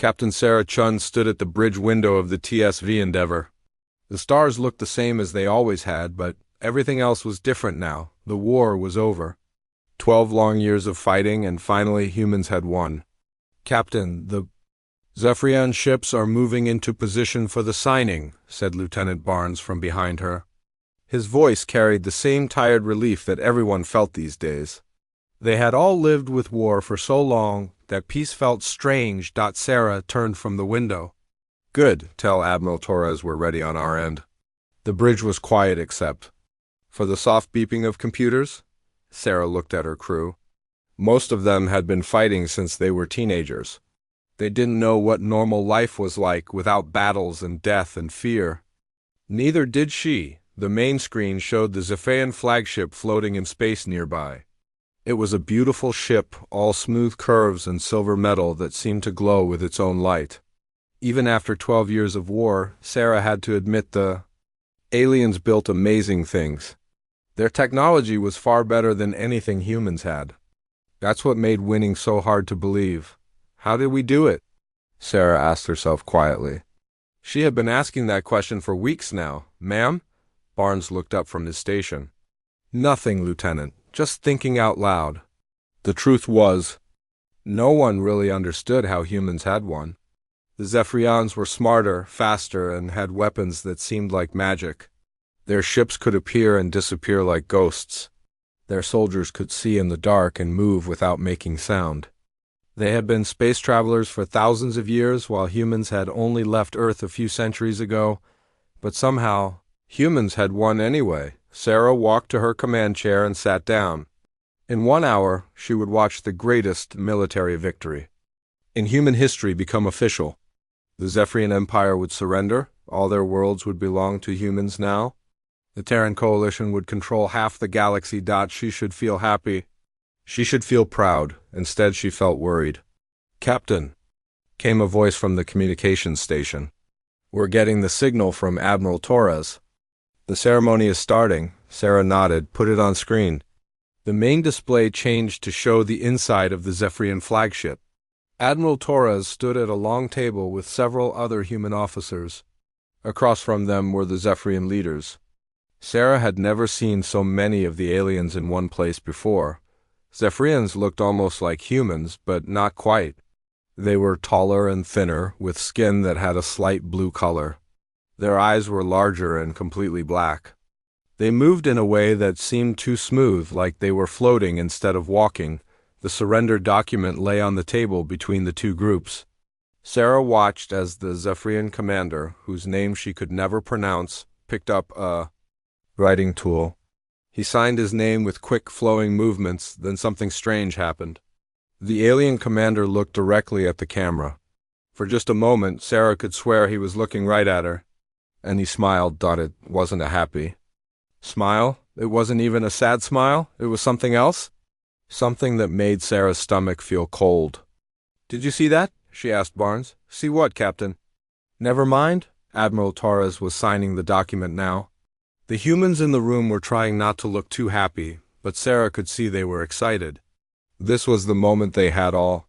Captain Sarah Chun stood at the bridge window of the TSV Endeavour. The stars looked the same as they always had, but everything else was different now. The war was over. 12 long years of fighting, and finally humans had won. "Captain, the Zephyrian ships are moving into position for the signing," said Lieutenant Barnes from behind her. His voice carried the same tired relief that everyone felt these days. They had all lived with war for so long that peace felt strange. Sarah turned from the window. "Good, tell Admiral Torres we're ready on our end." The bridge was quiet except for the soft beeping of computers. Sarah looked at her crew. Most of them had been fighting since they were teenagers. They didn't know what normal life was like without battles and death and fear. Neither did she. The main screen showed the Zephyrian flagship floating in space nearby. It was a beautiful ship, all smooth curves and silver metal that seemed to glow with its own light. Even after 12 years of war, Sarah had to admit the aliens built amazing things. Their technology was far better than anything humans had. That's what made winning so hard to believe. How did we do it? Sarah asked herself quietly. She had been asking that question for weeks now. "Ma'am?" Barnes looked up from his station. "Nothing, Lieutenant. Just thinking out loud." The truth was, no one really understood how humans had won. The Zephyrians were smarter, faster, and had weapons that seemed like magic. Their ships could appear and disappear like ghosts. Their soldiers could see in the dark and move without making sound. They had been space travelers for thousands of years, while humans had only left Earth a few centuries ago. But somehow, humans had won anyway. Sarah walked to her command chair and sat down. In 1 hour, she would watch the greatest military victory in human history become official. The Zephyrian Empire would surrender. All their worlds would belong to humans now. The Terran Coalition would control half the galaxy. She should feel happy. She should feel proud. Instead, she felt worried. "Captain," came a voice from the communications station. "We're getting the signal from Admiral Torres." "The ceremony is starting." Sarah nodded. "Put it on screen." The main display changed to show the inside of the Zephyrian flagship. Admiral Torres stood at a long table with several other human officers. Across from them were the Zephyrian leaders. Sarah had never seen so many of the aliens in one place before. Zephyrians looked almost like humans, but not quite. They were taller and thinner, with skin that had a slight blue color. Their eyes were larger and completely black. They moved in a way that seemed too smooth, like they were floating instead of walking. The surrender document lay on the table between the two groups. Sarah watched as the Zephyrian commander, whose name she could never pronounce, picked up a writing tool. He signed his name with quick, flowing movements. Then something strange happened. The alien commander looked directly at the camera. For just a moment, Sarah could swear he was looking right at her. And he smiled. It wasn't a happy smile. It wasn't even a sad smile. It was something else. Something that made Sarah's stomach feel cold. "Did you see that?" she asked Barnes. "See what, Captain?" "Never mind." Admiral Torres was signing the document now. The humans in the room were trying not to look too happy, but Sarah could see they were excited. This was the moment they had all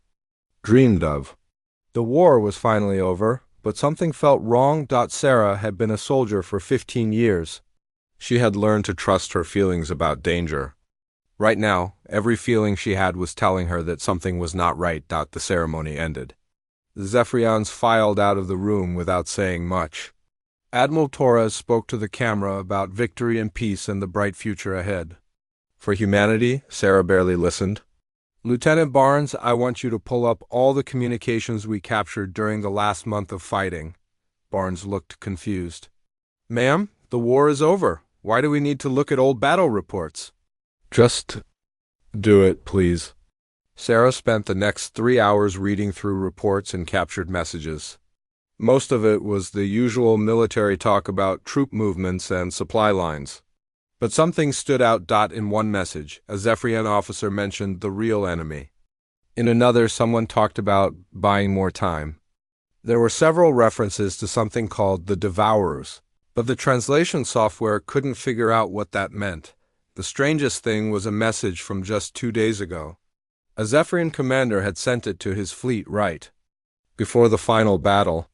dreamed of. The war was finally over, but something felt wrong. Sarah had been a soldier for 15 years. She had learned to trust her feelings about danger. Right now, every feeling she had was telling her that something was not right. The ceremony ended. The Zephyrians filed out of the room without saying much. Admiral Torres spoke to the camera about victory and peace and the bright future ahead. For humanity, Sarah barely listened. "Lieutenant Barnes, I want you to pull up all the communications we captured during the last month of fighting." Barnes looked confused. "Ma'am, the war is over. Why do we need to look at old battle reports?" "Just do it, please." Sarah spent the next 3 hours reading through reports and captured messages. Most of it was the usual military talk about troop movements and supply lines. But something stood out. In one message, a Zephyrian officer mentioned the real enemy. In another, someone talked about buying more time. There were several references to something called the Devourers, but the translation software couldn't figure out what that meant. The strangest thing was a message from just 2 days ago. A Zephyrian commander had sent it to his fleet. Right. before the final battle.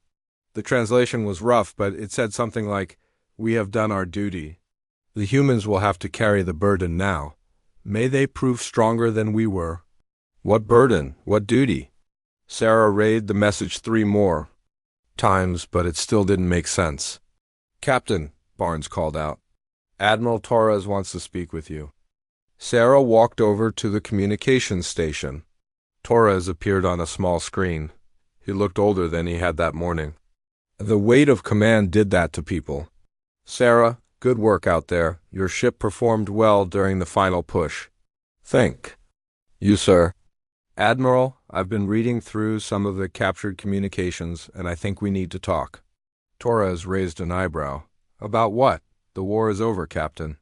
The translation was rough, but it said something like, "We have done our duty. The humans will have to carry the burden now. May they prove stronger than we were." What burden? What duty? Sarah read the message 3 more times, but it still didn't make sense. "Captain," Barnes called out, "Admiral Torres wants to speak with you." Sarah walked over to the communications station. Torres appeared on a small screen. He looked older than he had that morning. The weight of command did that to people. "Sarah, good work out there. Your ship performed well during the final push." "Thank you, sir." "Admiral, I've been reading through some of the captured communications, and I think we need to talk." Torres raised an eyebrow. "About what?" "The war is over, Captain."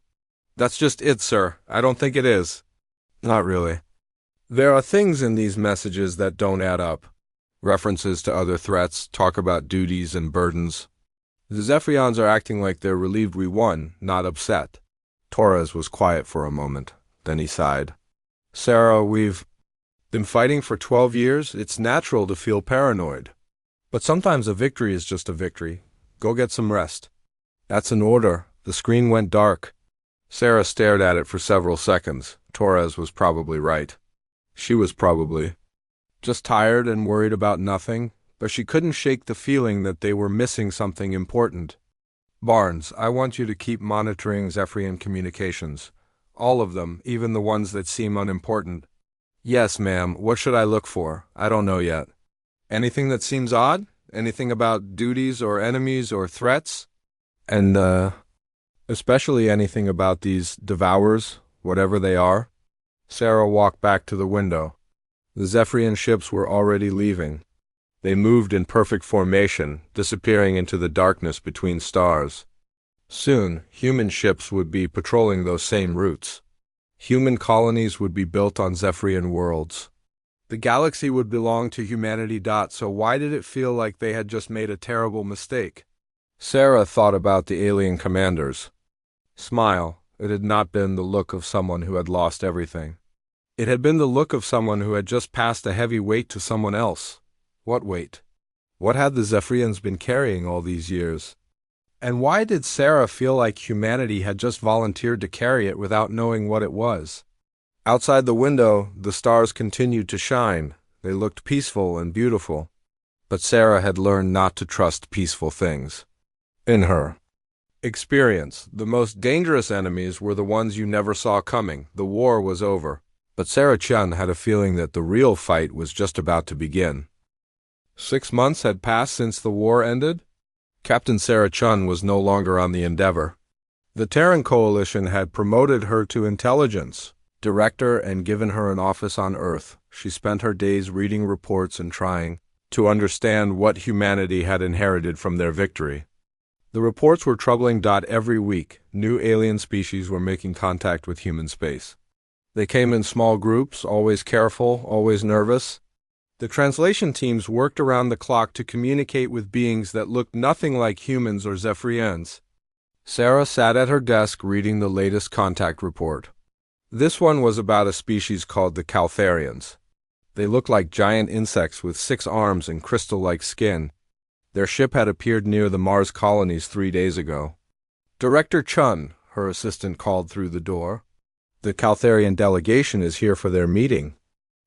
"That's just it, sir. I don't think it is." "Not really. There are things in these messages that don't add up. References to other threats, talk about duties and burdens. The Zephyrians are acting like they're relieved we won, not upset." Torres was quiet for a moment. Then he sighed. "Sarah, we've been fighting for 12 years. It's natural to feel paranoid. But sometimes a victory is just a victory. Go get some rest." "That's an order." The screen went dark. Sarah stared at it for several seconds. Torres was probably right. She was probably just tired and worried about nothing, but she couldn't shake the feeling that they were missing something important. "Barnes, I want you to keep monitoring Zephyrian communications. All of them, even the ones that seem unimportant." "Yes, ma'am. What should I look for?" "I don't know yet." "Anything that seems odd? Anything about duties or enemies or threats?" "And, especially anything about these devourers, whatever they are." Sarah walked back to the window. The Zephyrian ships were already leaving. They moved in perfect formation, disappearing into the darkness between stars. Soon, human ships would be patrolling those same routes. Human colonies would be built on Zephyrian worlds. The galaxy would belong to humanity. So why did it feel like they had just made a terrible mistake? Sarah thought about the alien commanders. Smile. It had not been the look of someone who had lost everything. It had been the look of someone who had just passed a heavy weight to someone else. What weight? What had the Zephyrians been carrying all these years? And why did Sarah feel like humanity had just volunteered to carry it without knowing what it was? Outside the window, the stars continued to shine. They looked peaceful and beautiful. But Sarah had learned not to trust peaceful things. In her experience, the most dangerous enemies were the ones you never saw coming. The war was over. But Sarah Chun had a feeling that the real fight was just about to begin. 6 months had passed since the war ended. Captain Sarah Chun was no longer on the Endeavor. The Terran Coalition had promoted her to intelligence director and given her an office on Earth. She spent her days reading reports and trying to understand what humanity had inherited from their victory. The reports were troubling. Every week, new alien species were making contact with human space. They came in small groups, always careful, always nervous. The translation teams worked around the clock to communicate with beings that looked nothing like humans or Zephyrians. Sarah sat at her desk reading the latest contact report. This one was about a species called the Caltharians. They looked like giant insects with 6 arms and crystal-like skin. Their ship had appeared near the Mars colonies 3 days ago. "Director Chun," her assistant called through the door. "The Caltharian delegation is here for their meeting."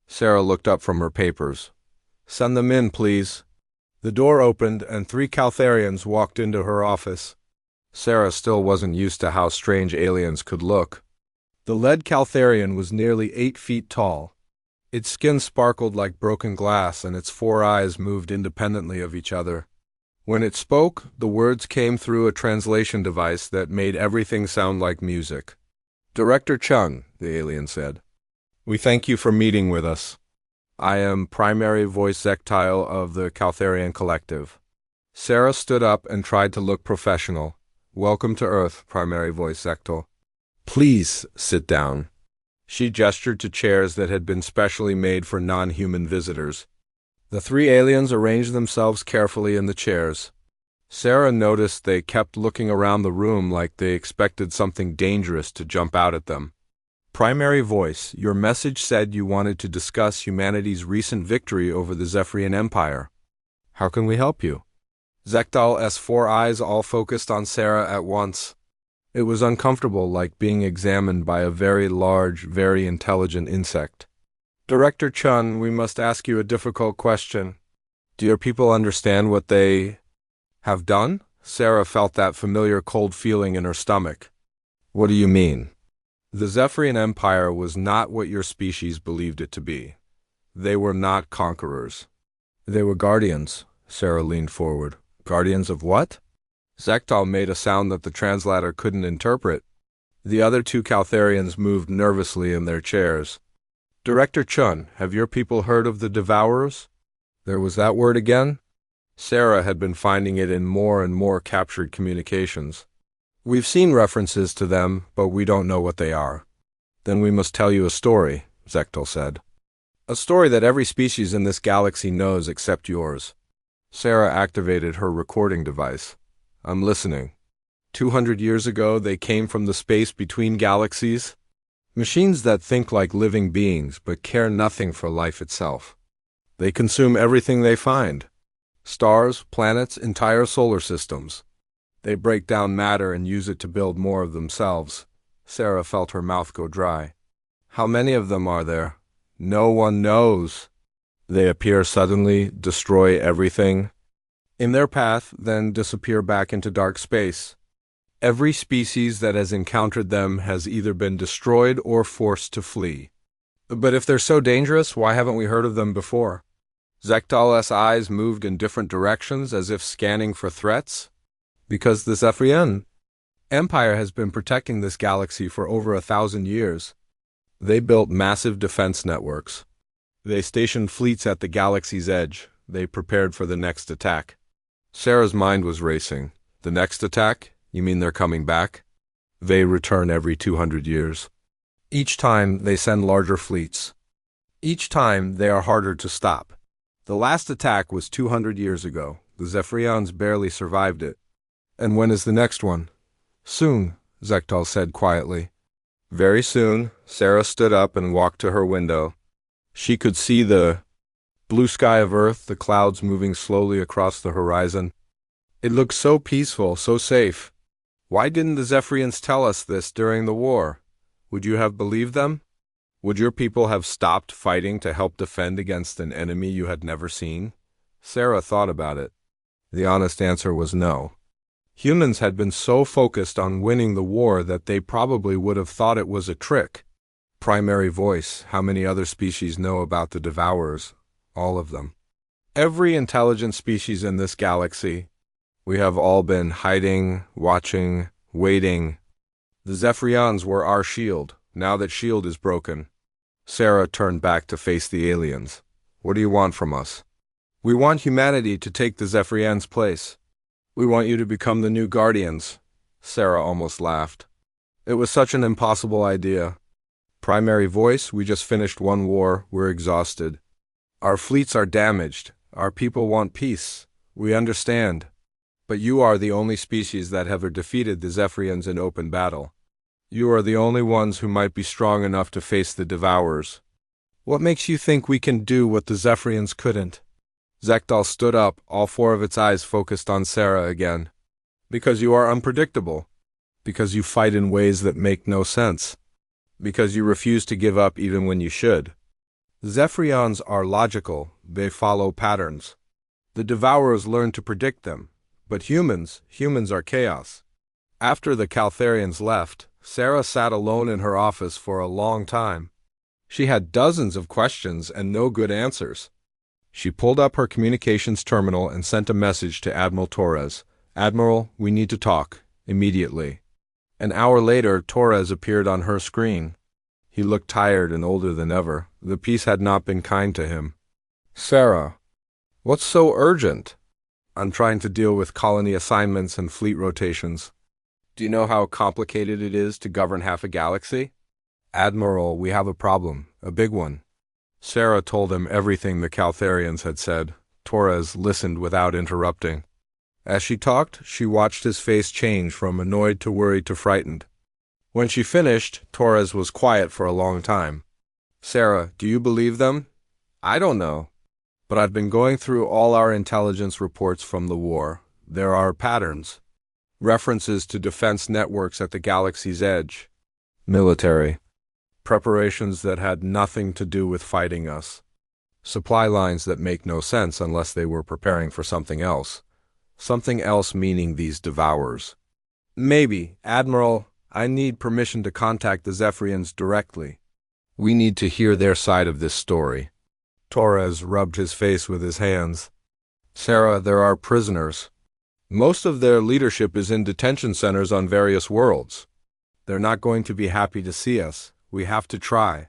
Sarah looked up from her papers. "Send them in, please." The door opened and 3 Caltharians walked into her office. Sarah still wasn't used to how strange aliens could look. The lead Caltharian was nearly 8 feet tall. Its skin sparkled like broken glass and its 4 eyes moved independently of each other. When it spoke, the words came through a translation device that made everything sound like music. "Director Chung," the alien said, "we thank you for meeting with us. I am primary voice sectile of the Caltharian Collective." Sarah stood up and tried to look professional. "Welcome to Earth, primary voice sectile. Please sit down." She gestured to chairs that had been specially made for non-human visitors. The 3 aliens arranged themselves carefully in the chairs. Sarah noticed they kept looking around the room like they expected something dangerous to jump out at them. "Primary voice, your message said you wanted to discuss humanity's recent victory over the Zephyrian Empire." How can we help you? Zekdal's four eyes all focused on Sarah at once. It was uncomfortable, like being examined by a very large, very intelligent insect. Director Chun, we must ask you a difficult question. Do your people understand what they have done? Sarah felt that familiar cold feeling in her stomach. What do you mean? The Zephyrian Empire was not what your species believed it to be. They were not conquerors. They were guardians. Sarah leaned forward. Guardians of what? Zekdal made a sound that the translator couldn't interpret. The other two Caltharians moved nervously in their chairs. Director Chun, have your people heard of the Devourers? There was that word again? Sarah had been finding it in more and more captured communications. We've seen references to them, but we don't know what they are. Then we must tell you a story, Zekdal said. A story that every species in this galaxy knows except yours. Sarah activated her recording device. I'm listening. 200 years ago, they came from the space between galaxies. Machines that think like living beings, but care nothing for life itself. They consume everything they find. Stars, planets, entire solar systems. They break down matter and use it to build more of themselves. Sarah felt her mouth go dry. How many of them are there? No one knows. They appear suddenly, destroy everything in their path, then disappear back into dark space. Every species that has encountered them has either been destroyed or forced to flee. But if they're so dangerous, why haven't we heard of them before? Zekdal's eyes moved in different directions as if scanning for threats. Because the Zephyrian Empire has been protecting this galaxy for over 1,000 years. They built massive defense networks. They stationed fleets at the galaxy's edge. They prepared for the next attack. Sarah's mind was racing. The next attack? You mean they're coming back? They return every 200 years. Each time, they send larger fleets. Each time, they are harder to stop. The last attack was 200 years ago. The Zephyrians barely survived it. And when is the next one? Soon, Zekdal said quietly. Very soon. Sarah stood up and walked to her window. She could see the blue sky of Earth, the clouds moving slowly across the horizon. It looked so peaceful, so safe. Why didn't the Zephyrians tell us this during the war? Would you have believed them? Would your people have stopped fighting to help defend against an enemy you had never seen? Sarah thought about it. The honest answer was no. Humans had been so focused on winning the war that they probably would have thought it was a trick. Primary voice, how many other species know about the Devourers? All of them. Every intelligent species in this galaxy. We have all been hiding, watching, waiting. The Zephyrians were our shield. Now that shield is broken. Sarah turned back to face the aliens. What do you want from us? We want humanity to take the Zephyrians' place. We want you to become the new guardians. Sarah almost laughed. It was such an impossible idea. Primary voice, we just finished one war, we're exhausted. Our fleets are damaged. Our people want peace. We understand. But you are the only species that have defeated the Zephyrians in open battle. You are the only ones who might be strong enough to face the Devourers. What makes you think we can do what the Zephyrians couldn't? Zekdal stood up, all four of its eyes focused on Sarah again. Because you are unpredictable. Because you fight in ways that make no sense. Because you refuse to give up even when you should. The Zephyrians are logical. They follow patterns. The Devourers learn to predict them. But humans are chaos. After the Caltharians left, Sarah sat alone in her office for a long time. She had dozens of questions and no good answers. She pulled up her communications terminal and sent a message to Admiral Torres. Admiral, we need to talk. Immediately. An hour later, Torres appeared on her screen. He looked tired and older than ever. The peace had not been kind to him. Sarah, what's so urgent? I'm trying to deal with colony assignments and fleet rotations. Do you know how complicated it is to govern half a galaxy? Admiral, we have a problem. A big one. Sarah told him everything the Caltharians had said. Torres listened without interrupting. As she talked, she watched his face change from annoyed to worried to frightened. When she finished, Torres was quiet for a long time. Sarah, do you believe them? I don't know. But I've been going through all our intelligence reports from the war. There are patterns. References to defense networks at the galaxy's edge. Military. Preparations that had nothing to do with fighting us. Supply lines that make no sense unless they were preparing for something else. Something else meaning these devourers. Maybe, Admiral, I need permission to contact the Zephyrians directly. We need to hear their side of this story. Torres rubbed his face with his hands. Sarah, there are prisoners. Most of their leadership is in detention centers on various worlds. They're not going to be happy to see us. We have to try.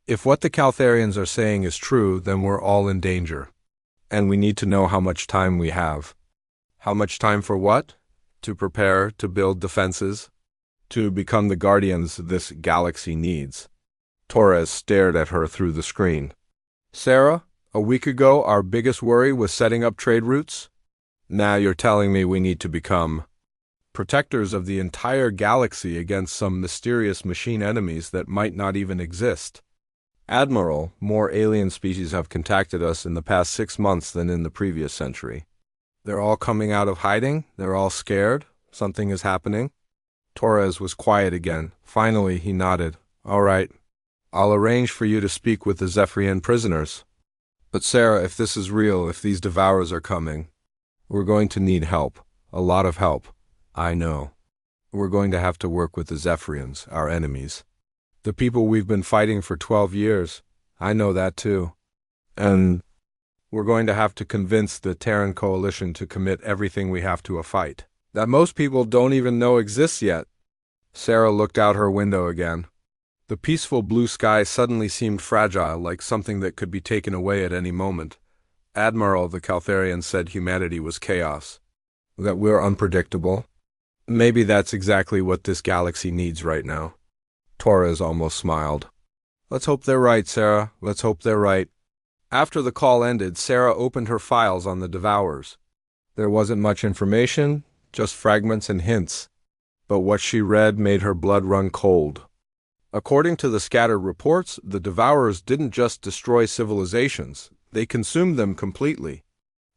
If what the Caltharians are saying is true, then we're all in danger. And we need to know how much time we have. How much time for what? To prepare, to build defenses, to become the guardians this galaxy needs. Torres stared at her through the screen. Sarah, a week ago our biggest worry was setting up trade routes. Now you're telling me we need to become protectors of the entire galaxy against some mysterious machine enemies that might not even exist. Admiral, more alien species have contacted us in the past 6 months than in the previous century. They're all coming out of hiding. They're all scared. Something is happening. Torres was quiet again. Finally, he nodded. All right. I'll arrange for you to speak with the Zephyrian prisoners. But Sarah, if this is real, if these devourers are coming, we're going to need help. A lot of help. I know. We're going to have to work with the Zephyrians, our enemies. The people we've been fighting for 12 years. I know that too. And we're going to have to convince the Terran coalition to commit everything we have to a fight that most people don't even know exists yet. Sarah looked out her window again. The peaceful blue sky suddenly seemed fragile, like something that could be taken away at any moment. Admiral, the Caltharian said humanity was chaos, that we're unpredictable. Maybe that's exactly what this galaxy needs right now. Torres almost smiled. Let's hope they're right, Sarah. Let's hope they're right. After the call ended, Sarah opened her files on the devourers. There wasn't much information, just fragments and hints. But what she read made her blood run cold. According to the scattered reports, the devourers didn't just destroy civilizations, they consumed them completely.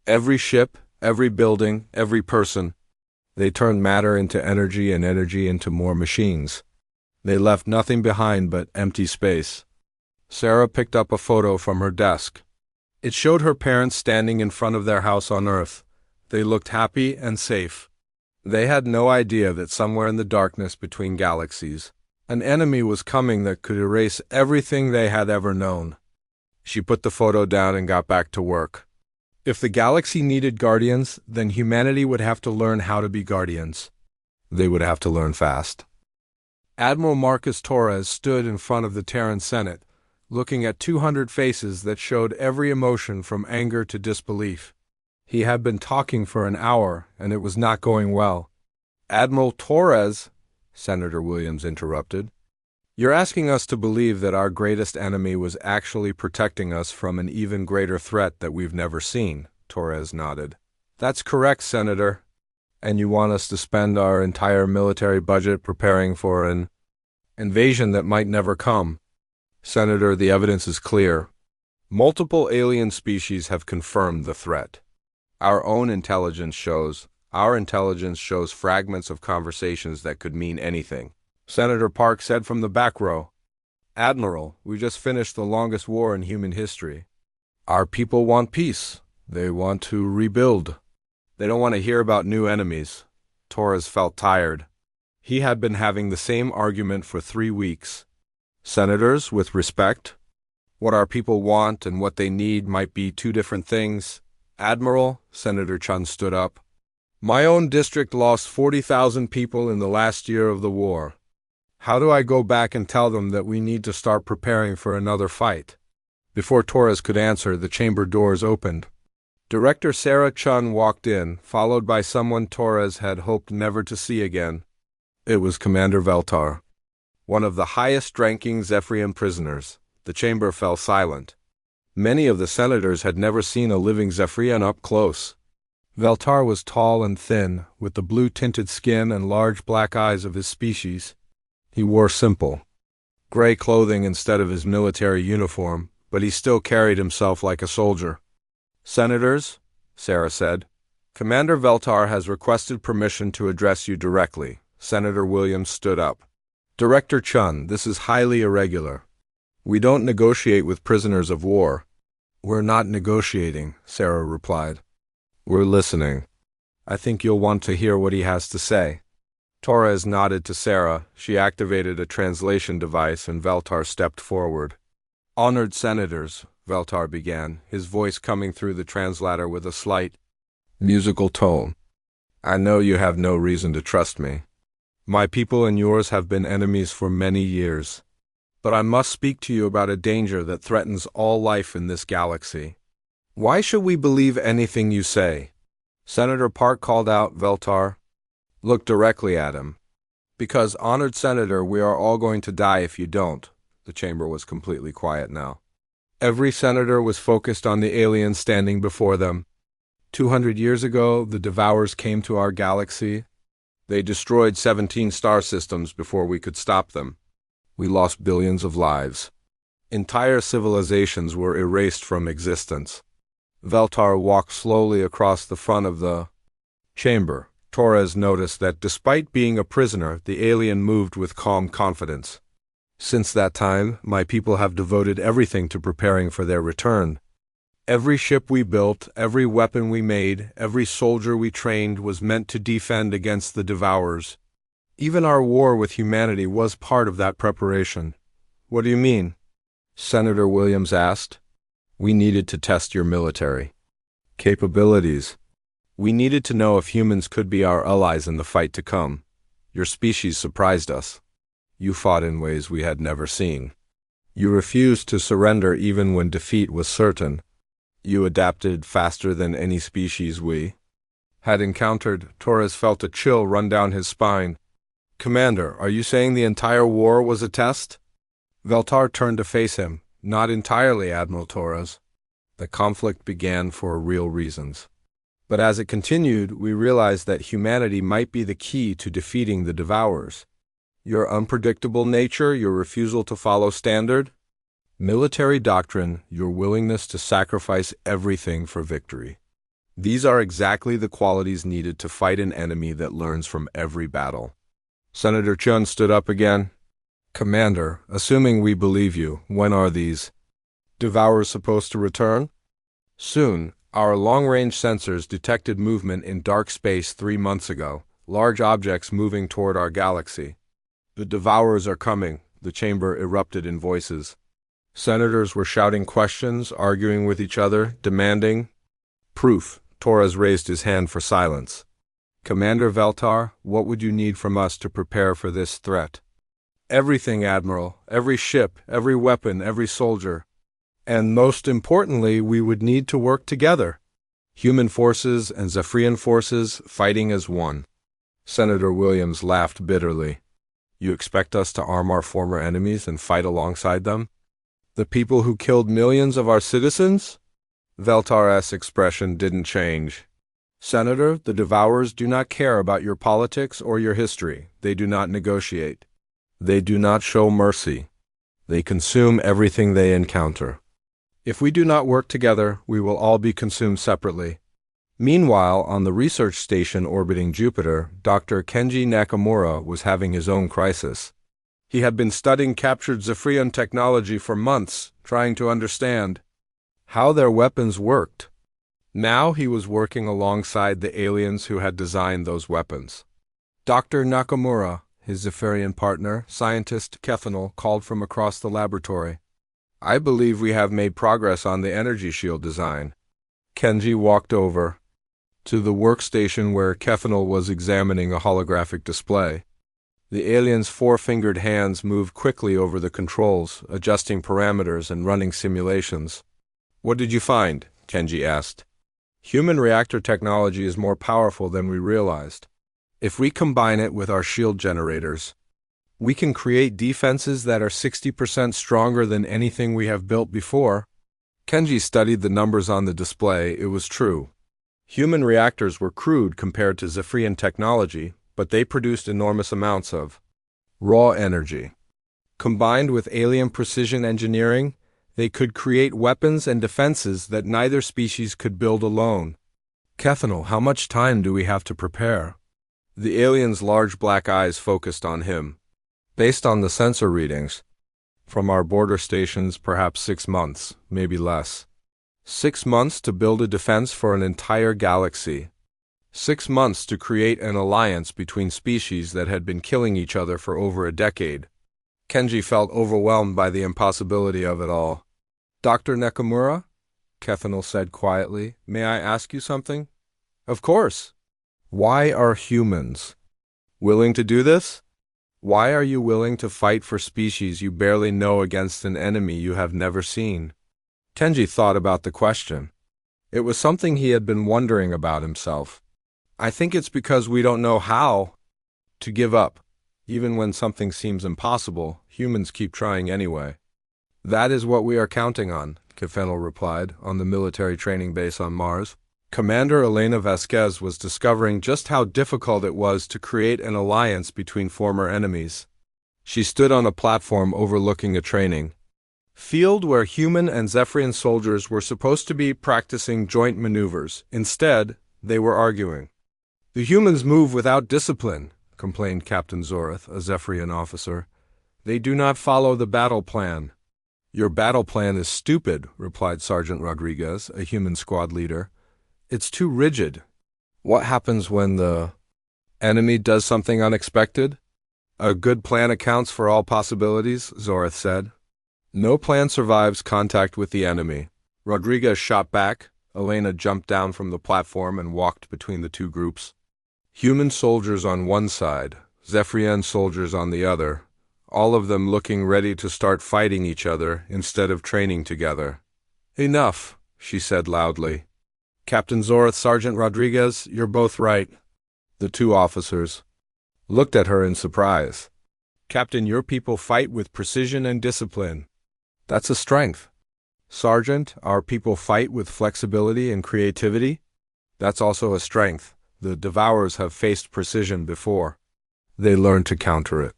Every ship, every building, every person. They turned matter into energy and energy into more machines. They left nothing behind but empty space. Sarah picked up a photo from her desk. It showed her parents standing in front of their house on Earth. They looked happy and safe. They had no idea that somewhere in the darkness between galaxies, an enemy was coming that could erase everything they had ever known. She put the photo down and got back to work. If the galaxy needed guardians, then humanity would have to learn how to be guardians. They would have to learn fast. Admiral Marcus Torres stood in front of the Terran Senate, looking at 200 faces that showed every emotion from anger to disbelief. He had been talking for an hour, and it was not going well. Admiral Torres, Senator Williams interrupted, you're asking us to believe that our greatest enemy was actually protecting us from an even greater threat that we've never seen, Torres nodded. That's correct, Senator. And you want us to spend our entire military budget preparing for an invasion that might never come. Senator, the evidence is clear. Multiple alien species have confirmed the threat. Our intelligence shows fragments of conversations that could mean anything. Senator Park said from the back row, Admiral, we just finished the longest war in human history. Our people want peace. They want to rebuild. They don't want to hear about new enemies. Torres felt tired. He had been having the same argument for 3 weeks. Senators, with respect, what our people want and what they need might be two different things. Admiral, Senator Chun stood up. My own district lost 40,000 people in the last year of the war. How do I go back and tell them that we need to start preparing for another fight? Before Torres could answer, the chamber doors opened. Director Sarah Chun walked in, followed by someone Torres had hoped never to see again. It was Commander Veltar, one of the highest-ranking Zephyrian prisoners. The chamber fell silent. Many of the senators had never seen a living Zephyrian up close. Veltar was tall and thin, with the blue-tinted skin and large black eyes of his species. He wore simple, gray clothing instead of his military uniform, but he still carried himself like a soldier. Senators, Sarah said. Commander Veltar has requested permission to address you directly. Senator Williams stood up. Director Chun, this is highly irregular. We don't negotiate with prisoners of war. We're not negotiating, Sarah replied. We're listening. I think you'll want to hear what he has to say. Torres nodded to Sarah. She activated a translation device and Veltar stepped forward. Honored senators, Veltar began, his voice coming through the translator with a slight, musical tone. I know you have no reason to trust me. My people and yours have been enemies for many years. But I must speak to you about a danger that threatens all life in this galaxy. Why should we believe anything you say? Senator Park called out. Veltar looked directly at him. Because, honored senator, we are all going to die if you don't. The chamber was completely quiet now. Every senator was focused on the aliens standing before them. 200 years ago, the Devourers came to our galaxy. They destroyed 17 star systems before we could stop them. We lost billions of lives. Entire civilizations were erased from existence. Veltar walked slowly across the front of the chamber. Torres noticed that despite being a prisoner, the alien moved with calm confidence. Since that time, my people have devoted everything to preparing for their return. Every ship we built, every weapon we made, every soldier we trained was meant to defend against the Devourers. Even our war with humanity was part of that preparation. What do you mean? Senator Williams asked. We needed to test your military capabilities. We needed to know if humans could be our allies in the fight to come. Your species surprised us. You fought in ways we had never seen. You refused to surrender even when defeat was certain. You adapted faster than any species we had encountered. Torres felt a chill run down his spine. Commander, are you saying the entire war was a test? Veltar turned to face him. Not entirely, Admiral Torres. The conflict began for real reasons. But as it continued, we realized that humanity might be the key to defeating the Devourers. Your unpredictable nature, your refusal to follow standard, military doctrine, your willingness to sacrifice everything for victory. These are exactly the qualities needed to fight an enemy that learns from every battle. Senator Chun stood up again. Commander, assuming we believe you, when are these Devourers supposed to return? Soon. Our long-range sensors detected movement in dark space 3 months ago, large objects moving toward our galaxy. The Devourers are coming, the chamber erupted in voices. Senators were shouting questions, arguing with each other, demanding proof. Torres raised his hand for silence. Commander Veltar, what would you need from us to prepare for this threat? Everything, Admiral. Every ship, every weapon, every soldier. And most importantly, we would need to work together. Human forces and Zephyrian forces fighting as one. Senator Williams laughed bitterly. You expect us to arm our former enemies and fight alongside them? The people who killed millions of our citizens? Veltar's expression didn't change. Senator, the Devourers do not care about your politics or your history. They do not negotiate. They do not show mercy. They consume everything they encounter. If we do not work together, we will all be consumed separately. Meanwhile, on the research station orbiting Jupiter, Dr. Kenji Nakamura was having his own crisis. He had been studying captured Zephyrian technology for months, trying to understand how their weapons worked. Now he was working alongside the aliens who had designed those weapons. Dr. Nakamura, his Zephyrian partner, scientist Kethanol, called from across the laboratory. I believe we have made progress on the energy shield design. Kenji walked over to the workstation where Kethanol was examining a holographic display. The alien's four-fingered hands moved quickly over the controls, adjusting parameters and running simulations. What did you find? Kenji asked. Human reactor technology is more powerful than we realized. If we combine it with our shield generators, we can create defenses that are 60% stronger than anything we have built before. Kenji studied the numbers on the display. It was true. Human reactors were crude compared to Zephyrian technology, but they produced enormous amounts of raw energy. Combined with alien precision engineering, They could create weapons and defenses that neither species could build alone. Kethanel, how much time do we have to prepare? The alien's large black eyes focused on him. Based on the sensor readings from our border stations, perhaps 6 months, maybe less. 6 months to build a defense for an entire galaxy. 6 months to create an alliance between species that had been killing each other for over a decade. Kenji felt overwhelmed by the impossibility of it all. Dr. Nakamura? Kethanel said quietly. May I ask you something? Of course. Why are humans willing to do this? Why are you willing to fight for species you barely know against an enemy you have never seen? Kenji thought about the question. It was something he had been wondering about himself. I think it's because we don't know how to give up. Even when something seems impossible, humans keep trying anyway. That is what we are counting on, Kethanel replied, on the military training base on Mars. Commander Elena Vasquez was discovering just how difficult it was to create an alliance between former enemies. She stood on a platform overlooking a training field where human and Zephyrian soldiers were supposed to be practicing joint maneuvers. Instead, they were arguing. The humans move without discipline, complained Captain Zorath, a Zephyrian officer. They do not follow the battle plan. Your battle plan is stupid, replied Sergeant Rodriguez, a human squad leader. It's too rigid. What happens when the enemy does something unexpected? A good plan accounts for all possibilities, Zorath said. No plan survives contact with the enemy. Rodriguez shot back. Elena jumped down from the platform and walked between the two groups. Human soldiers on one side, Zephyrian soldiers on the other, all of them looking ready to start fighting each other instead of training together. Enough, she said loudly. Captain Zorath, Sergeant Rodriguez, you're both right. The two officers looked at her in surprise. Captain, your people fight with precision and discipline. That's a strength. Sergeant, our people fight with flexibility and creativity. That's also a strength. The Devourers have faced precision before. They learned to counter it.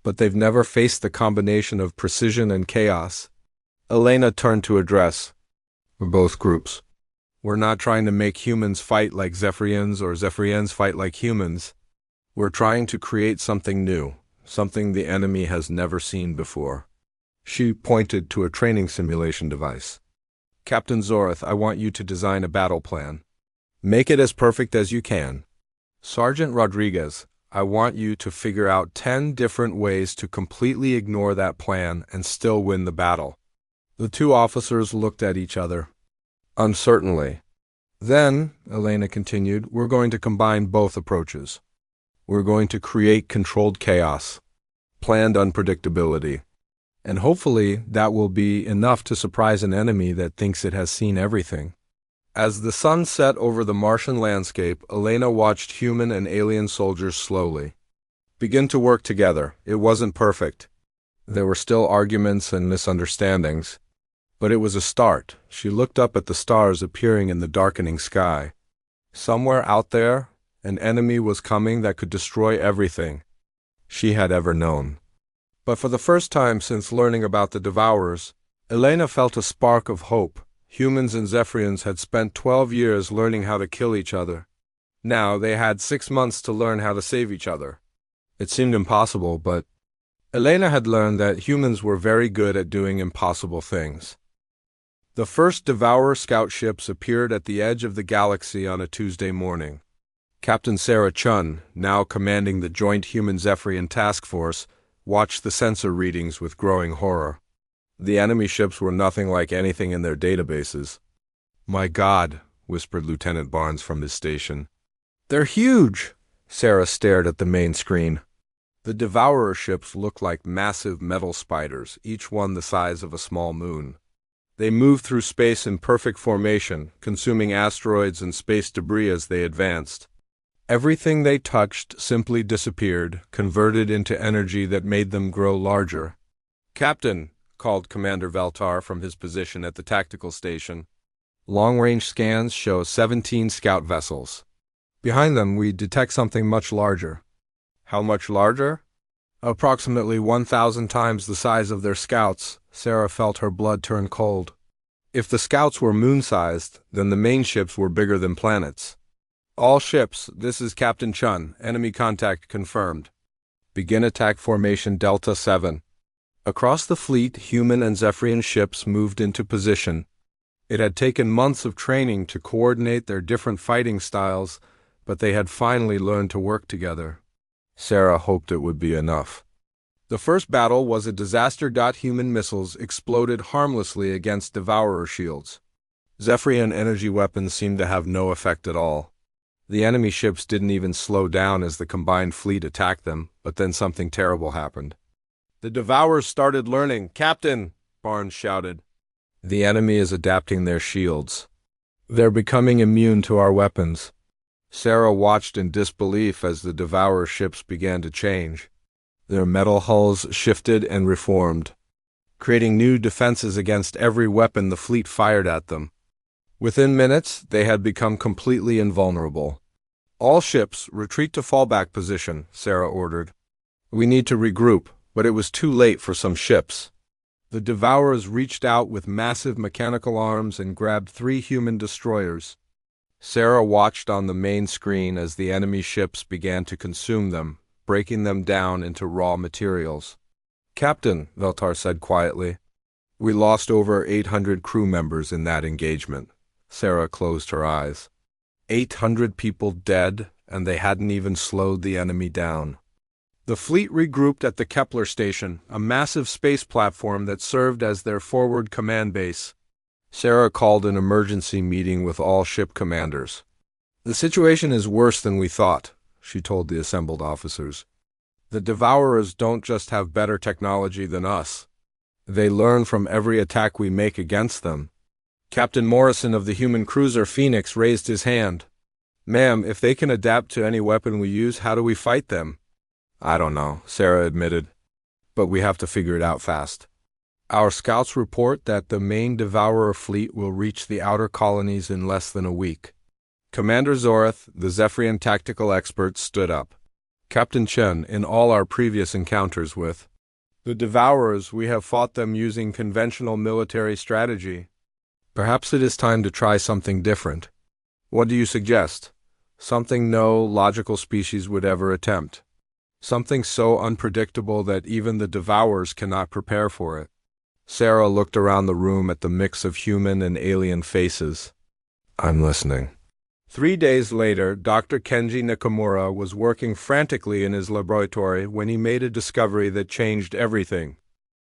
But they've never faced the combination of precision and chaos. Elena turned to address both groups. We're not trying to make humans fight like Zephyrians or Zephyrians fight like humans. We're trying to create something new, something the enemy has never seen before. She pointed to a training simulation device. Captain Zorath, I want you to design a battle plan. Make it as perfect as you can. Sergeant Rodriguez, I want you to figure out 10 different ways to completely ignore that plan and still win the battle. The two officers looked at each other uncertainly. Then, Elena continued, we're going to combine both approaches. We're going to create controlled chaos, planned unpredictability, and hopefully that will be enough to surprise an enemy that thinks it has seen everything. As the sun set over the Martian landscape, Elena watched human and alien soldiers slowly begin to work together. It wasn't perfect. There were still arguments and misunderstandings. But it was a start. She looked up at the stars appearing in the darkening sky. Somewhere out there, an enemy was coming that could destroy everything she had ever known. But for the first time since learning about the Devourers, Elena felt a spark of hope. Humans and Zephyrians had spent 12 years learning how to kill each other. Now they had 6 months to learn how to save each other. It seemed impossible, but Elena had learned that humans were very good at doing impossible things. The first Devourer scout ships appeared at the edge of the galaxy on a Tuesday morning. Captain Sarah Chun, now commanding the Joint Human-Zephyrian Task Force, watched the sensor readings with growing horror. The enemy ships were nothing like anything in their databases. My God, whispered Lieutenant Barnes from his station. They're huge! Sarah stared at the main screen. The Devourer ships looked like massive metal spiders, each one the size of a small moon. They moved through space in perfect formation, consuming asteroids and space debris as they advanced. Everything they touched simply disappeared, converted into energy that made them grow larger. Captain, called Commander Veltar from his position at the tactical station. Long-range scans show 17 scout vessels. Behind them, we detect something much larger. How much larger? Approximately 1,000 times the size of their scouts. Sarah felt her blood turn cold. If the scouts were moon-sized, then the main ships were bigger than planets. All ships, this is Captain Chun. Enemy contact confirmed. Begin attack formation Delta 7. Across the fleet, human and Zephyrian ships moved into position. It had taken months of training to coordinate their different fighting styles, but they had finally learned to work together. Sarah hoped it would be enough. The first battle was a disaster. Human missiles exploded harmlessly against Devourer shields. Zephyrian energy weapons seemed to have no effect at all. The enemy ships didn't even slow down as the combined fleet attacked them, but then something terrible happened. The Devourers started learning. "Captain!" Barnes shouted. "The enemy is adapting their shields. They're becoming immune to our weapons." Sarah watched in disbelief as the Devourer ships began to change. Their metal hulls shifted and reformed, creating new defenses against every weapon the fleet fired at them. Within minutes, they had become completely invulnerable. "All ships, retreat to fallback position," Sarah ordered. "We need to regroup," but it was too late for some ships. The Devourers reached out with massive mechanical arms and grabbed 3 human destroyers. Sarah watched on the main screen as the enemy ships began to consume them, breaking them down into raw materials. "Captain," Veltar said quietly, "we lost over 800 crew members in that engagement." Sarah closed her eyes. 800 people dead, and they hadn't even slowed the enemy down. The fleet regrouped at the Kepler station, a massive space platform that served as their forward command base. Sarah called an emergency meeting with all ship commanders. "The situation is worse than we thought," she told the assembled officers. "The Devourers don't just have better technology than us. They learn from every attack we make against them." Captain Morrison of the human cruiser Phoenix raised his hand. "Ma'am, if they can adapt to any weapon we use, how do we fight them?" "I don't know," Sarah admitted. "But we have to figure it out fast. Our scouts report that the main Devourer fleet will reach the outer colonies in less than a week." Commander Zoreth, the Zephyrian tactical expert, stood up. "Captain Chen, in all our previous encounters with the Devourers, we have fought them using conventional military strategy. Perhaps it is time to try something different. What do you suggest? Something no logical species would ever attempt. Something so unpredictable that even the Devourers cannot prepare for it." Sarah looked around the room at the mix of human and alien faces. "I'm listening." 3 days later, Dr. Kenji Nakamura was working frantically in his laboratory when he made a discovery that changed everything.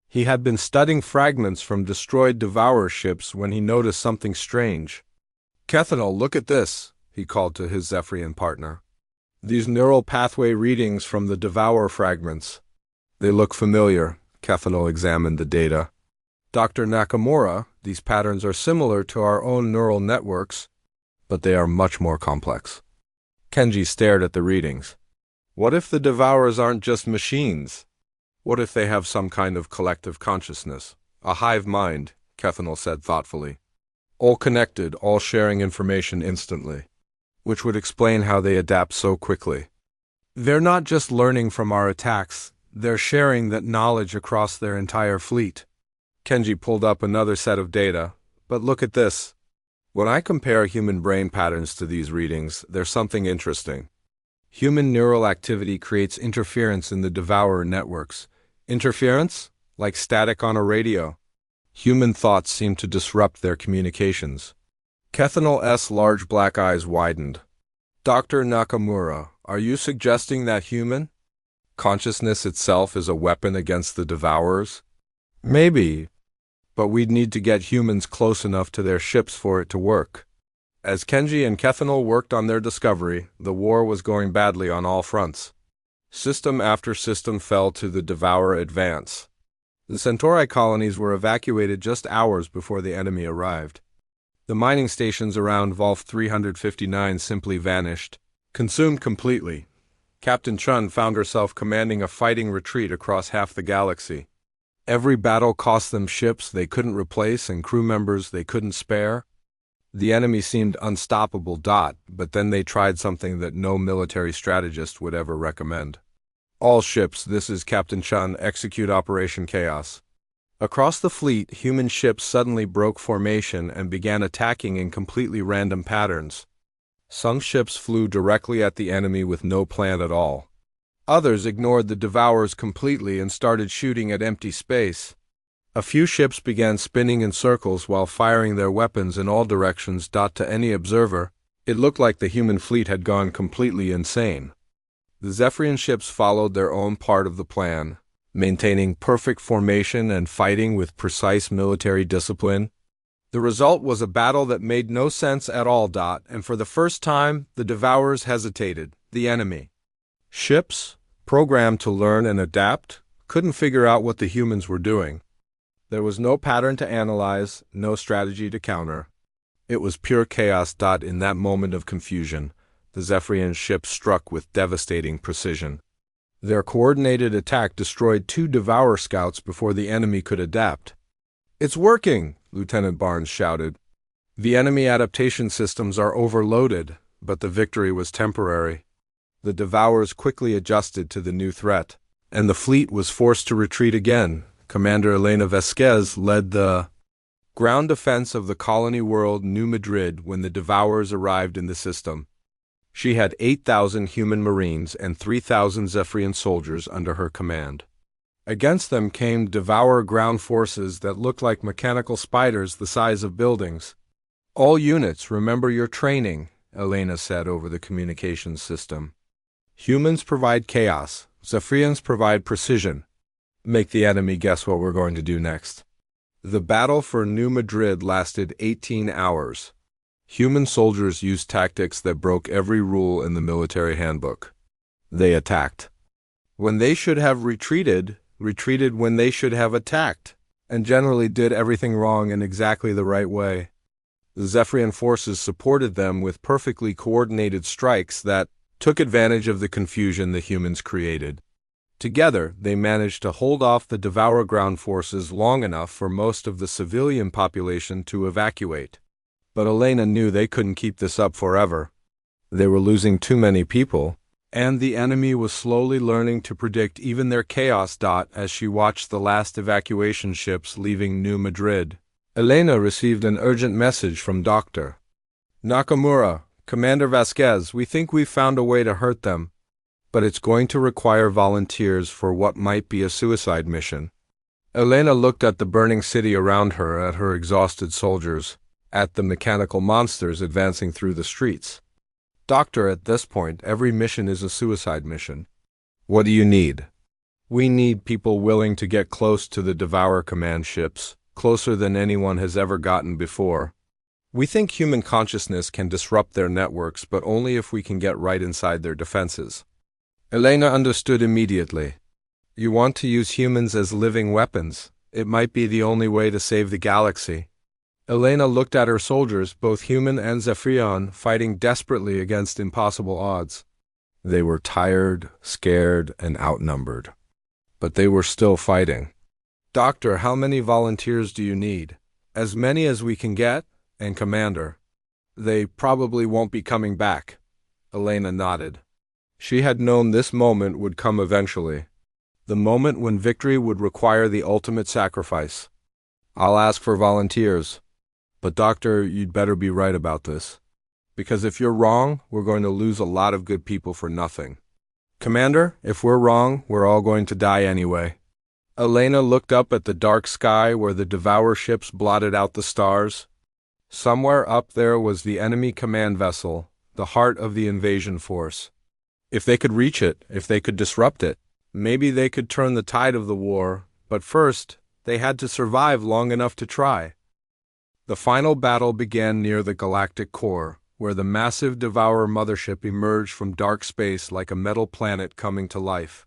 He had been studying fragments from destroyed Devourer ships when he noticed something strange. "Kethanol, look at this," he called to his Zephyrian partner. "These neural pathway readings from the Devourer fragments. They look familiar." Kethanol examined the data. "Dr. Nakamura, these patterns are similar to our own neural networks, but they are much more complex." Kenji stared at the readings. "What if the Devourers aren't just machines? What if they have some kind of collective consciousness? A hive mind," Kethanol said thoughtfully. "All connected, all sharing information instantly. Which would explain how they adapt so quickly. They're not just learning from our attacks, they're sharing that knowledge across their entire fleet." Kenji pulled up another set of data. "But look at this. When I compare human brain patterns to these readings, there's something interesting. Human neural activity creates interference in the Devourer networks. Interference? Like static on a radio. Human thoughts seem to disrupt their communications." Kethanol's large black eyes widened. "Dr. Nakamura, are you suggesting that human consciousness itself is a weapon against the Devourers?" "Maybe, but we'd need to get humans close enough to their ships for it to work." As Kenji and Kethanol worked on their discovery, the war was going badly on all fronts. System after system fell to the Devourer advance. The Centauri colonies were evacuated just hours before the enemy arrived. The mining stations around Volf 359 simply vanished, consumed completely. Captain Chun found herself commanding a fighting retreat across half the galaxy. Every battle cost them ships they couldn't replace and crew members they couldn't spare. The enemy seemed unstoppable, but then they tried something that no military strategist would ever recommend. All ships, this is Captain Chun, execute Operation Chaos. Across the fleet, human ships suddenly broke formation and began attacking in completely random patterns. Some ships flew directly at the enemy with no plan at all. Others ignored the Devourers completely and started shooting at empty space. A few ships began spinning in circles while firing their weapons in all directions. To any observer, it looked like the human fleet had gone completely insane. The Zephyrian ships followed their own part of the plan, maintaining perfect formation and fighting with precise military discipline. The result was a battle that made no sense at all. And for the first time, the Devourers hesitated. The enemy ships, programmed to learn and adapt, couldn't figure out what the humans were doing. There was no pattern to analyze, no strategy to counter. It was pure chaos. In that moment of confusion, the Zephyrian ships struck with devastating precision. Their coordinated attack destroyed 2 Devourer scouts before the enemy could adapt. "It's working!" Lieutenant Barnes shouted. "The enemy adaptation systems are overloaded," but the victory was temporary. The Devourers quickly adjusted to the new threat, and the fleet was forced to retreat again. Commander Elena Vasquez led the ground defense of the colony world New Madrid when the Devourers arrived in the system. She had 8,000 human marines and 3,000 Zephyrian soldiers under her command. Against them came Devourer ground forces that looked like mechanical spiders the size of buildings. "All units, remember your training," Elena said over the communications system. "Humans provide chaos, Zephyrians provide precision. Make the enemy guess what we're going to do next." The battle for New Madrid lasted 18 hours. Human soldiers used tactics that broke every rule in the military handbook. They attacked when they should have retreated when they should have attacked, and generally did everything wrong in exactly the right way. The Zephyrian forces supported them with perfectly coordinated strikes that took advantage of the confusion the humans created. Together, they managed to hold off the Devourer ground forces long enough for most of the civilian population to evacuate. But Elena knew they couldn't keep this up forever. They were losing too many people, and the enemy was slowly learning to predict even their chaos. As she watched the last evacuation ships leaving New Madrid, Elena received an urgent message from Dr. Nakamura. "Commander Vasquez, we think we've found a way to hurt them, but it's going to require volunteers for what might be a suicide mission." Elena looked at the burning city around her, at her exhausted soldiers, at the mechanical monsters advancing through the streets. "Doctor, at this point, every mission is a suicide mission. What do you need?" "We need people willing to get close to the Devourer command ships, closer than anyone has ever gotten before. We think human consciousness can disrupt their networks, but only if we can get right inside their defenses." Elena understood immediately. "You want to use humans as living weapons. It might be the only way to save the galaxy." Elena looked at her soldiers, both human and Zephyrian, fighting desperately against impossible odds. They were tired, scared, and outnumbered. But they were still fighting. "Doctor, how many volunteers do you need?" "As many as we can get, and Commander, they probably won't be coming back." Elena nodded. She had known this moment would come eventually. The moment when victory would require the ultimate sacrifice. "I'll ask for volunteers. But Doctor, you'd better be right about this. Because if you're wrong, we're going to lose a lot of good people for nothing." "Commander, if we're wrong, we're all going to die anyway." Elena looked up at the dark sky where the Devourer ships blotted out the stars. Somewhere up there was the enemy command vessel, the heart of the invasion force. If they could reach it, if they could disrupt it, maybe they could turn the tide of the war, but first, they had to survive long enough to try. The final battle began near the galactic core, where the massive Devourer mothership emerged from dark space like a metal planet coming to life.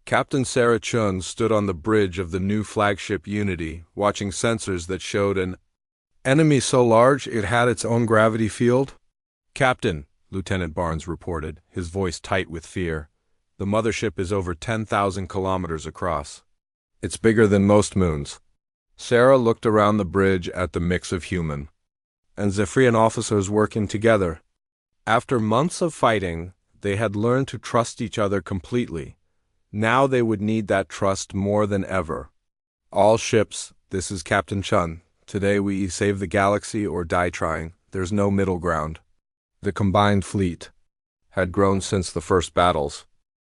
Captain Sarah Chun stood on the bridge of the new flagship Unity, watching sensors that showed an enemy so large it had its own gravity field. "Captain," Lieutenant Barnes reported, his voice tight with fear, "the mothership is over 10,000 kilometers across. It's bigger than most moons." Sarah looked around the bridge at the mix of human and Zephyrian officers working together. After months of fighting, they had learned to trust each other completely. Now they would need that trust more than ever. All ships, this is Captain Chun. Today we save the galaxy or die trying. There's no middle ground. The combined fleet had grown since the first battles.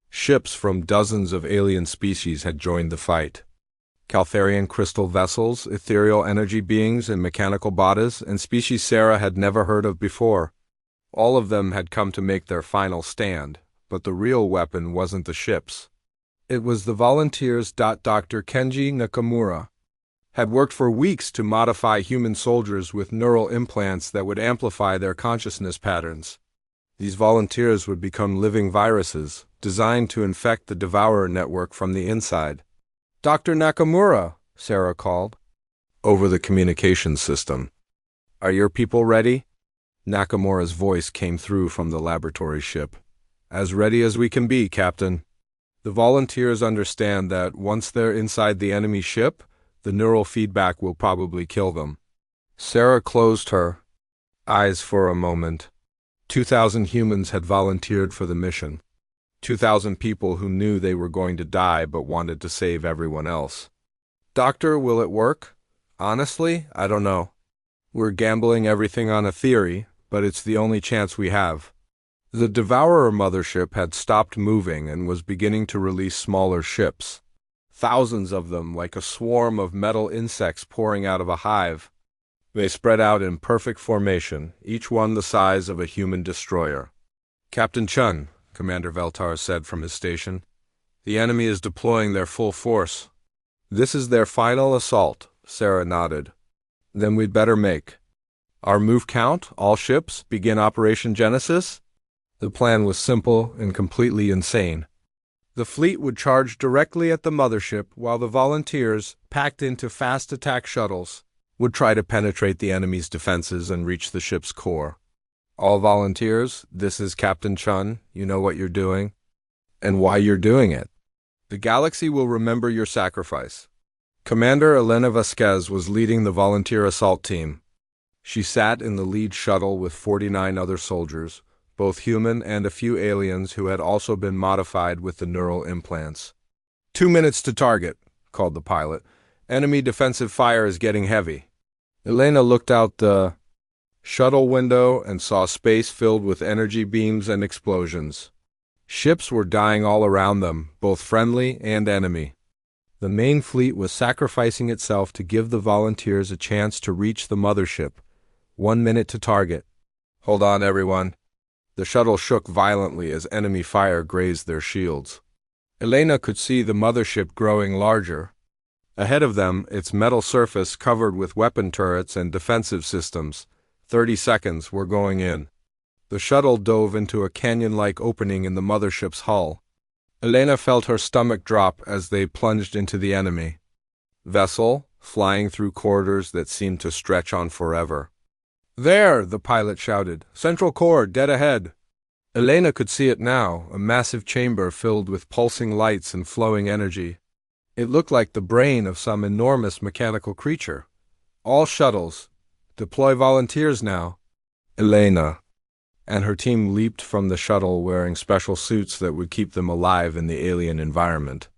Ships from dozens of alien species had joined the fight. Caltharian crystal vessels, ethereal energy beings, and mechanical bodies, and species Sarah had never heard of before. All of them had come to make their final stand, but the real weapon wasn't the ships. It was the volunteers. Dr. Kenji Nakamura had worked for weeks to modify human soldiers with neural implants that would amplify their consciousness patterns. These volunteers would become living viruses, designed to infect the Devourer network from the inside. "Dr. Nakamura," Sarah called, over the communications system. "Are your people ready?" Nakamura's voice came through from the laboratory ship. "As ready as we can be, Captain." The volunteers understand that once they're inside the enemy ship, the neural feedback will probably kill them. Sarah closed her eyes for a moment. 2,000 humans had volunteered for the mission. 2,000 people who knew they were going to die but wanted to save everyone else. "Doctor, will it work? Honestly, I don't know. We're gambling everything on a theory, but it's the only chance we have." The Devourer mothership had stopped moving and was beginning to release smaller ships. Thousands of them, like a swarm of metal insects pouring out of a hive. They spread out in perfect formation, each one the size of a human destroyer. "Captain Chun," Commander Veltar said from his station, "the enemy is deploying their full force." "This is their final assault," Sarah nodded. "Then we'd better make our move count, all ships, begin Operation Genesis?" The plan was simple and completely insane. The fleet would charge directly at the mothership while the volunteers, packed into fast attack shuttles, would try to penetrate the enemy's defenses and reach the ship's core. "All volunteers, this is Captain Chun. You know what you're doing and why you're doing it. The galaxy will remember your sacrifice." Commander Elena Vasquez was leading the volunteer assault team. She sat in the lead shuttle with 49 other soldiers, both human and a few aliens who had also been modified with the neural implants. 2 minutes to target," called the pilot. "Enemy defensive fire is getting heavy." Elena looked out the shuttle window and saw space filled with energy beams and explosions. Ships were dying all around them, both friendly and enemy. The main fleet was sacrificing itself to give the volunteers a chance to reach the mothership. 1 minute to target. "Hold on, everyone." The shuttle shook violently as enemy fire grazed their shields. Elena could see the mothership growing larger. Ahead of them, its metal surface covered with weapon turrets and defensive systems. 30 seconds were going in. The shuttle dove into a canyon-like opening in the mothership's hull. Elena felt her stomach drop as they plunged into the enemy vessel, flying through corridors that seemed to stretch on forever. "There!" the pilot shouted. "Central core, dead ahead." Elena could see it now, a massive chamber filled with pulsing lights and flowing energy. It looked like the brain of some enormous mechanical creature. "All shuttles, deploy volunteers now." Elena and her team leaped from the shuttle wearing special suits that would keep them alive in the alien environment.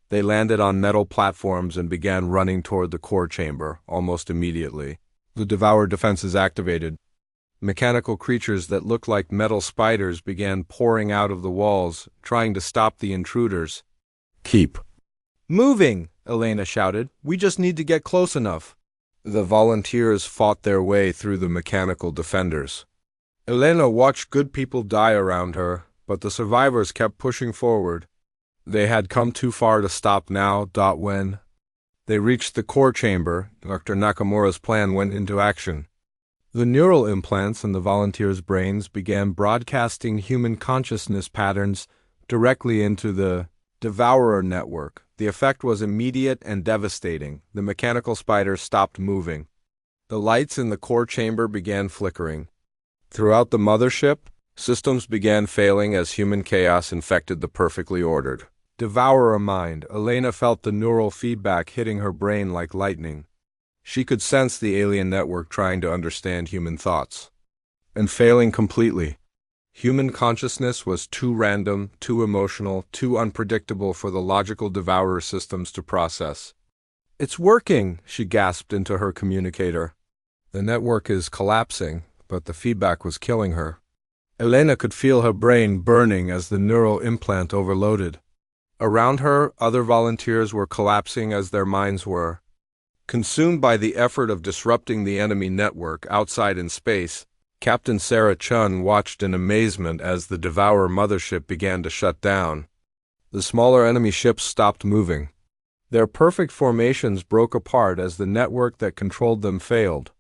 They landed on metal platforms and began running toward the core chamber almost immediately. The Devourer defenses activated. Mechanical creatures that looked like metal spiders began pouring out of the walls, trying to stop the intruders. "Keep moving," Elena shouted. "We just need to get close enough." The volunteers fought their way through the mechanical defenders. Elena watched good people die around her, but the survivors kept pushing forward. They had come too far to stop now. When they reached the core chamber, Dr. Nakamura's plan went into action. The neural implants in the volunteers' brains began broadcasting human consciousness patterns directly into the Devourer network. The effect was immediate and devastating. The mechanical spiders stopped moving. The lights in the core chamber began flickering. Throughout the mothership, systems began failing as human chaos infected the perfectly ordered Devourer mind. Elena felt the neural feedback hitting her brain like lightning. She could sense the alien network trying to understand human thoughts and failing completely. Human consciousness was too random, too emotional, too unpredictable for the logical devourer systems to process. "It's working," she gasped into her communicator. The network is collapsing, but the feedback was killing her. Elena could feel her brain burning as the neural implant overloaded. Around her, other volunteers were collapsing as their minds were. Consumed by the effort of disrupting the enemy network outside in space, Captain Sarah Chun watched in amazement as the Devourer mothership began to shut down. The smaller enemy ships stopped moving. Their perfect formations broke apart as the network that controlled them failed.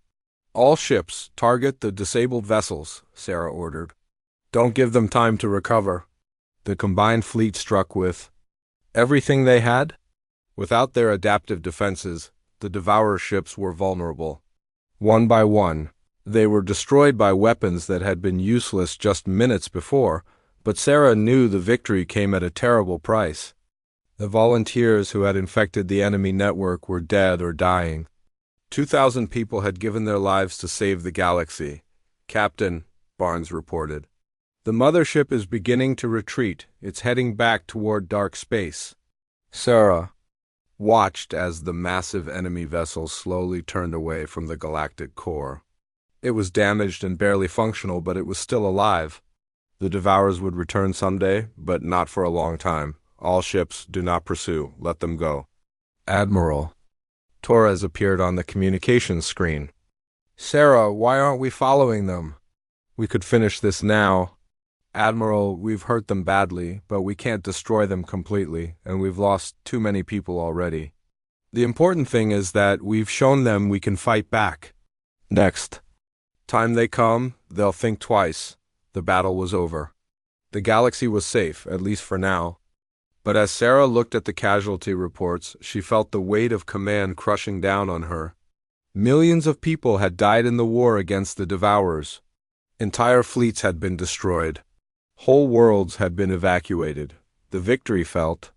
"All ships, target the disabled vessels," Sarah ordered. "Don't give them time to recover." The combined fleet struck with everything they had. Without their adaptive defenses, the Devourer ships were vulnerable. One by one, they were destroyed by weapons that had been useless just minutes before, but Sarah knew the victory came at a terrible price. The volunteers who had infected the enemy network were dead or dying. 2,000 people had given their lives to save the galaxy. "Captain," Barnes reported, "the mothership is beginning to retreat. It's heading back toward dark space." Sarah watched as the massive enemy vessel slowly turned away from the galactic core. It was damaged and barely functional, but it was still alive. The Devourers would return someday, but not for a long time. "All ships, do not pursue. Let them go." "Admiral." Torres appeared on the communications screen. "Sarah, why aren't we following them? We could finish this now." "Admiral, we've hurt them badly, but we can't destroy them completely, and we've lost too many people already. The important thing is that we've shown them we can fight back. Next time they come, they'll think twice." The battle was over. The galaxy was safe, at least for now. But as Sarah looked at the casualty reports, she felt the weight of command crushing down on her. Millions of people had died in the war against the Devourers. Entire fleets had been destroyed. Whole worlds had been evacuated. The victory felt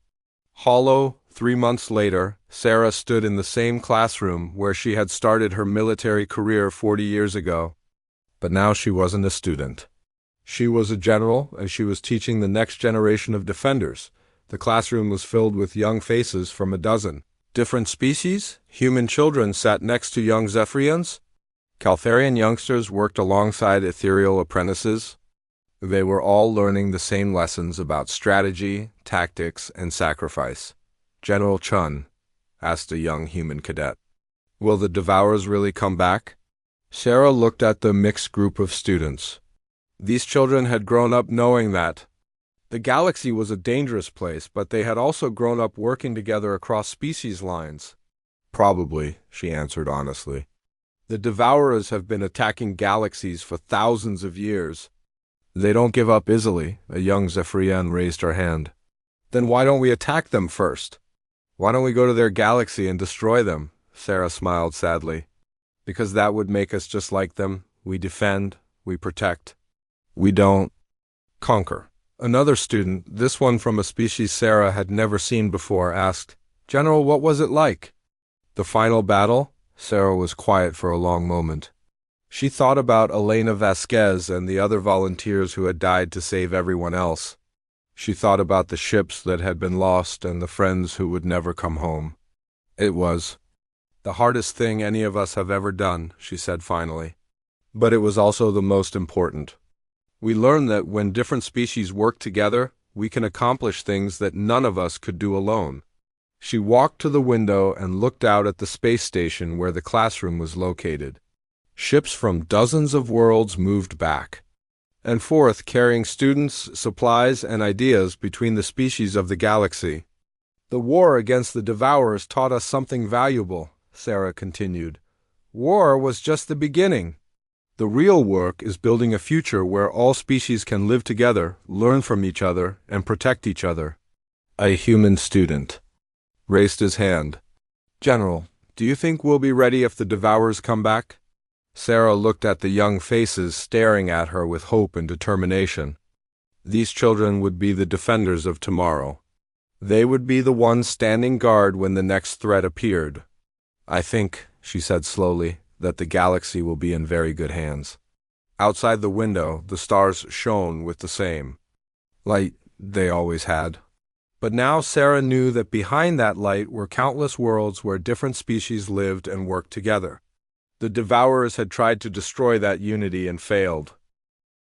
hollow. 3 months later, Sarah stood in the same classroom where she had started her military career 40 years ago. But now she wasn't a student. She was a general, and she was teaching the next generation of defenders. The classroom was filled with young faces from a dozen different species. Human children sat next to young Zephyrians. Caltharian youngsters worked alongside ethereal apprentices. They were all learning the same lessons about strategy, tactics, and sacrifice. "General Chun," asked a young human cadet, "will the Devourers really come back?" Sarah looked at the mixed group of students. These children had grown up knowing that the galaxy was a dangerous place, but they had also grown up working together across species lines. "Probably," she answered honestly. "The Devourers have been attacking galaxies for thousands of years. They don't give up easily." A young Zephyrian raised her hand. "Then why don't we attack them first? Why don't we go to their galaxy and destroy them?" Sarah smiled sadly. "Because that would make us just like them. We defend, we protect. We don't conquer." Another student, this one from a species Sarah had never seen before, asked, "General, what was it like?" "The final battle?" Sarah was quiet for a long moment. She thought about Elena Vasquez and the other volunteers who had died to save everyone else. She thought about the ships that had been lost and the friends who would never come home. "It was the hardest thing any of us have ever done," she said finally. "But it was also the most important. We learned that when different species work together, we can accomplish things that none of us could do alone." She walked to the window and looked out at the space station where the classroom was located. Ships from dozens of worlds moved back and forth, carrying students, supplies, and ideas between the species of the galaxy. "The war against the Devourers taught us something valuable," Sarah continued. "War was just the beginning. The real work is building a future where all species can live together, learn from each other, and protect each other." A human student raised his hand. "General, do you think we'll be ready if the Devourers come back?" Sarah looked at the young faces staring at her with hope and determination. These children would be the defenders of tomorrow. They would be the ones standing guard when the next threat appeared. "I think," she said slowly, "that the galaxy will be in very good hands." Outside the window, the stars shone with the same light they always had. But now Sarah knew that behind that light were countless worlds where different species lived and worked together. The Devourers had tried to destroy that unity and failed.